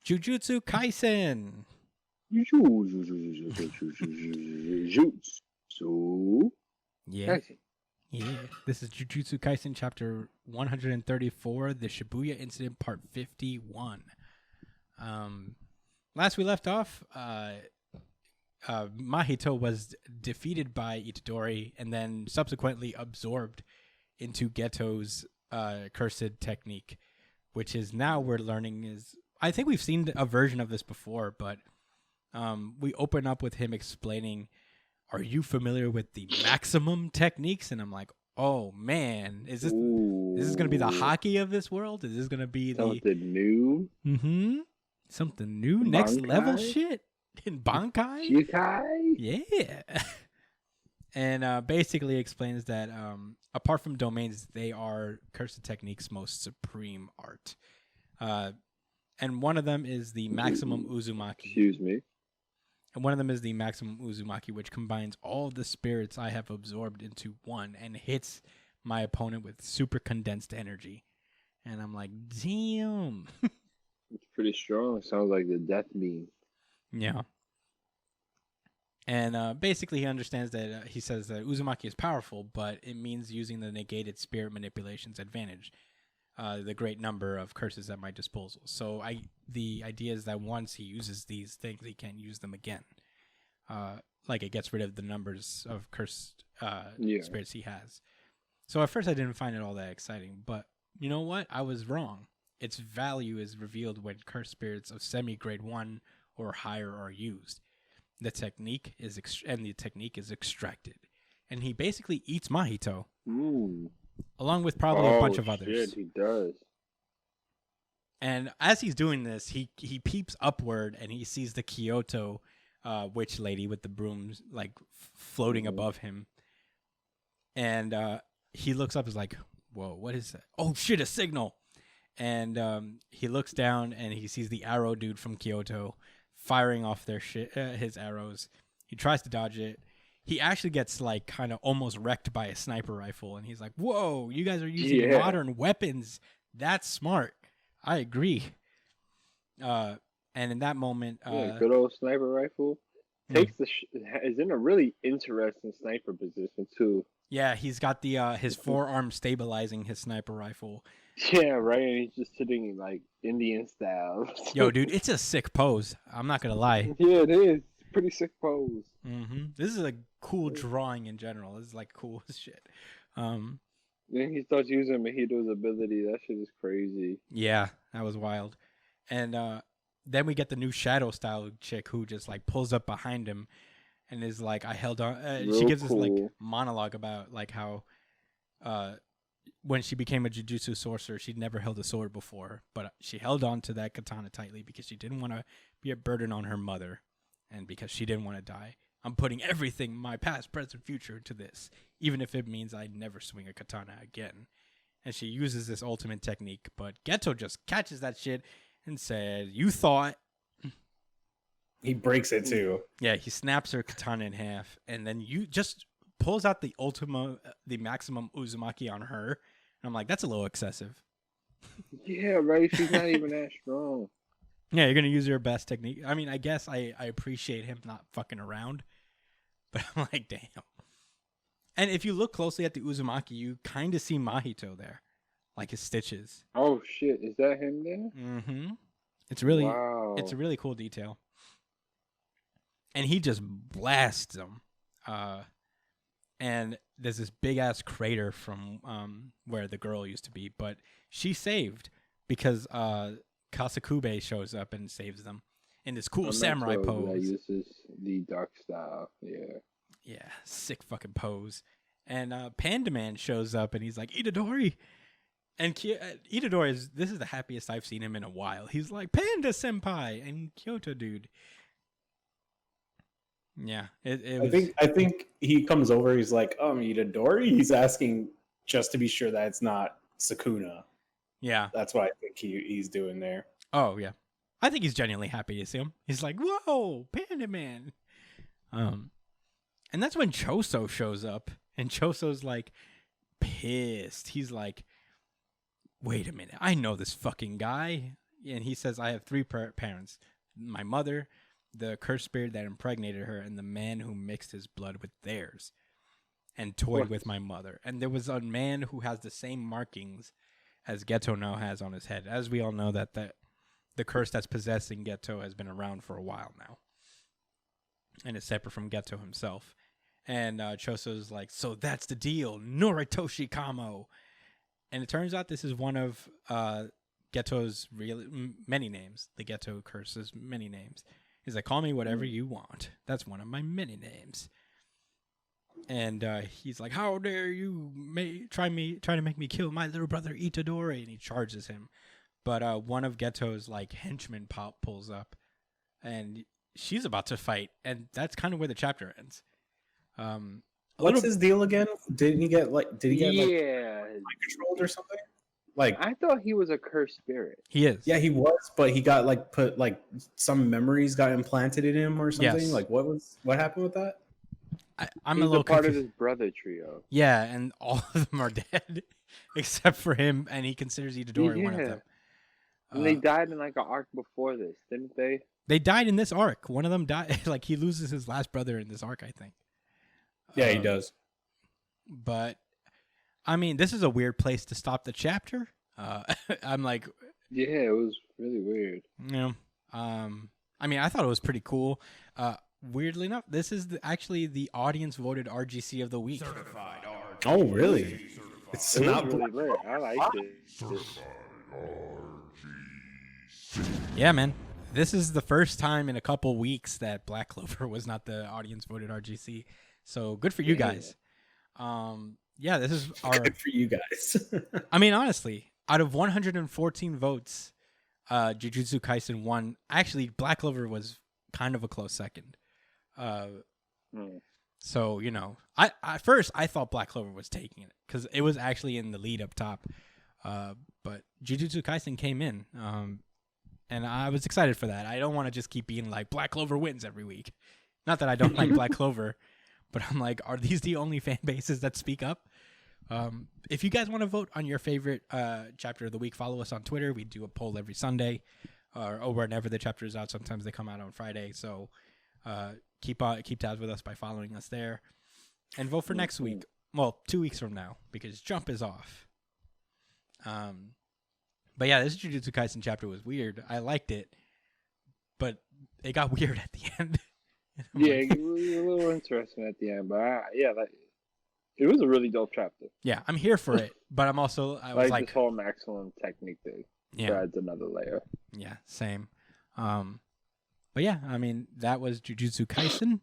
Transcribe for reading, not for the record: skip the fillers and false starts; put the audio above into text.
Jujutsu Kaisen. Jujutsu Kaisen. Yeah. This is Jujutsu Kaisen chapter 134, the Shibuya Incident part 51. Last we left off, Mahito was defeated by Itadori and then subsequently absorbed into Geto's cursed technique, which is now we're learning is... I think we've seen a version of this before, but we open up with him explaining, are you familiar with the maximum techniques? And I'm like, oh man, is this going to be the hockey of this world? Is this going to be something new? Something new, next level shit in Bankai? Shikai? Yeah. And basically explains that apart from domains, they are cursed techniques' most supreme art. And one of them is the maximum Uzumaki. Excuse me. And one of them is the maximum Uzumaki, which combines all of the spirits I have absorbed into one and hits my opponent with super condensed energy. And I'm like, damn. It's pretty strong. Sounds like the death beam. Yeah. And basically he understands that he says that Uzumaki is powerful, but it means using the negated spirit manipulation's advantage. The great number of curses at my disposal. So the idea is that once he uses these things, he can't use them again. Like it gets rid of the numbers of cursed spirits he has. So at first I didn't find it all that exciting, but you know what? I was wrong. Its value is revealed when cursed spirits of semi-grade 1 or higher are used. The technique is extracted, and he basically eats Mahito. Along with probably a bunch of others. Shit, he does. And as he's doing this, he peeps upward and he sees the Kyoto witch lady with the brooms like floating above him. And he looks up and is like, whoa, what is that? Oh shit, a signal. And he looks down and he sees the arrow dude from Kyoto firing off his arrows. He tries to dodge it. He actually gets like kind of almost wrecked by a sniper rifle, and he's like, whoa, you guys are using modern weapons. That's smart. I agree. And in that moment... good old sniper rifle. Is in a really interesting sniper position, too. Yeah, he's got the his forearm stabilizing his sniper rifle. Yeah, right, and he's just sitting like Indian style. Yo, dude, it's a sick pose. I'm not going to lie. Yeah, it is. Pretty sick pose. This is a cool drawing in general. This is like cool as shit. Then he starts using Mahito's ability. That shit is crazy. Yeah, that was wild. And then we get the new shadow style chick who just like pulls up behind him and is like, I held on. She gives this like monologue about like how when she became a jujutsu sorcerer, she'd never held a sword before, but she held on to that katana tightly because she didn't want to be a burden on her mother. And because she didn't want to die, I'm putting everything, my past, present, future, into this, even if it means I never swing a katana again. And she uses this ultimate technique, but Geto just catches that shit and said, you thought. He breaks it too. Yeah, he snaps her katana in half, and then you just pulls out the maximum Uzumaki on her. And I'm like, that's a little excessive. Yeah, right. She's not even that strong. Yeah, you're going to use your best technique. I mean, I guess I appreciate him not fucking around. But I'm like, damn. And if you look closely at the Uzumaki, you kind of see Mahito there. Like his stitches. Oh, shit. Is that him there? Mm-hmm. It's a really cool detail. And he just blasts him. And there's this big-ass crater from where the girl used to be. But she's saved because... Kasakube shows up and saves them in this cool samurai pose. That uses the dark style, yeah, sick fucking pose. And Panda Man shows up and he's like, Itadori, and Itadori this is the happiest I've seen him in a while. He's like, Panda Senpai and Kyoto dude. Yeah, I think he comes over. He's like, Itadori. He's asking just to be sure that it's not Sukuna. Yeah. That's what I think he's doing there. Oh, yeah. I think he's genuinely happy to see him. He's like, whoa, Panda Man. And that's when Choso shows up. And Choso's like pissed. He's like, wait a minute. I know this fucking guy. and he says, I have three parents: my mother, the cursed spirit that impregnated her, and the man who mixed his blood with theirs and toyed with my mother. And there was a man who has the same markings as Geto now has on his head. As we all know, that the curse that's possessing Geto has been around for a while now, and is separate from Geto himself. And Choso's like, so that's the deal, Noritoshi Kamo. And it turns out this is one of Geto's many names. The Geto curse's many names. He's like, call me whatever you want. That's one of my many names. And he's like, how dare you try to make me kill my little brother Itadori? And he charges him. But one of Geto's like henchmen pulls up, and she's about to fight. And that's kind of where the chapter ends. What's his deal again? Did he get like controlled or something? Like, I thought he was a cursed spirit. He is. Yeah, he was, but he got like put like some memories got implanted in him or something. Yes. Like what happened with that? I'm He's a little part confused. of his brother trio. Yeah, and all of them are dead except for him, and he considers Itadori one of them. And they died in like an arc before this, didn't they? They died in this arc. One of them died. Like, he loses his last brother in this arc, I think. Yeah, he does. But I mean, this is a weird place to stop the chapter. I'm like, Yeah, it was really weird. you know, I mean, I thought it was pretty cool. Weirdly enough, this is actually the audience voted RGC of the week. Certified RGC. Oh, really? It's It was not really lit. I liked it. Yeah, man. This is the first time in a couple weeks that Black Clover was not the audience voted RGC. So good for you guys. Yeah, this is our. good for you guys. I mean, honestly, out of 114 votes, Jujutsu Kaisen won. Actually, Black Clover was kind of a close second. So, you know, I at first I thought Black Clover was taking it because it was actually in the lead up top. But Jujutsu Kaisen came in, and I was excited for that. I don't want to just keep being like Black Clover wins every week. Not that I don't like Black Clover, but I'm like, are these the only fan bases that speak up? If you guys want to vote on your favorite chapter of the week, follow us on Twitter. We do a poll every Sunday, or whenever the chapter is out. Sometimes they come out on Friday, so keep tabs with us by following us there, and vote for next week. Well, 2 weeks from now, because Jump is off. But yeah, this Jujutsu Kaisen chapter was weird. I liked it, but it got weird at the end. Yeah, it was a little interesting at the end, but it was a really dope chapter. Yeah, I'm here for it, but I was like this whole maximum technique thing. Yeah, adds another layer. Yeah, same. But yeah, I mean, that was Jujutsu Kaisen,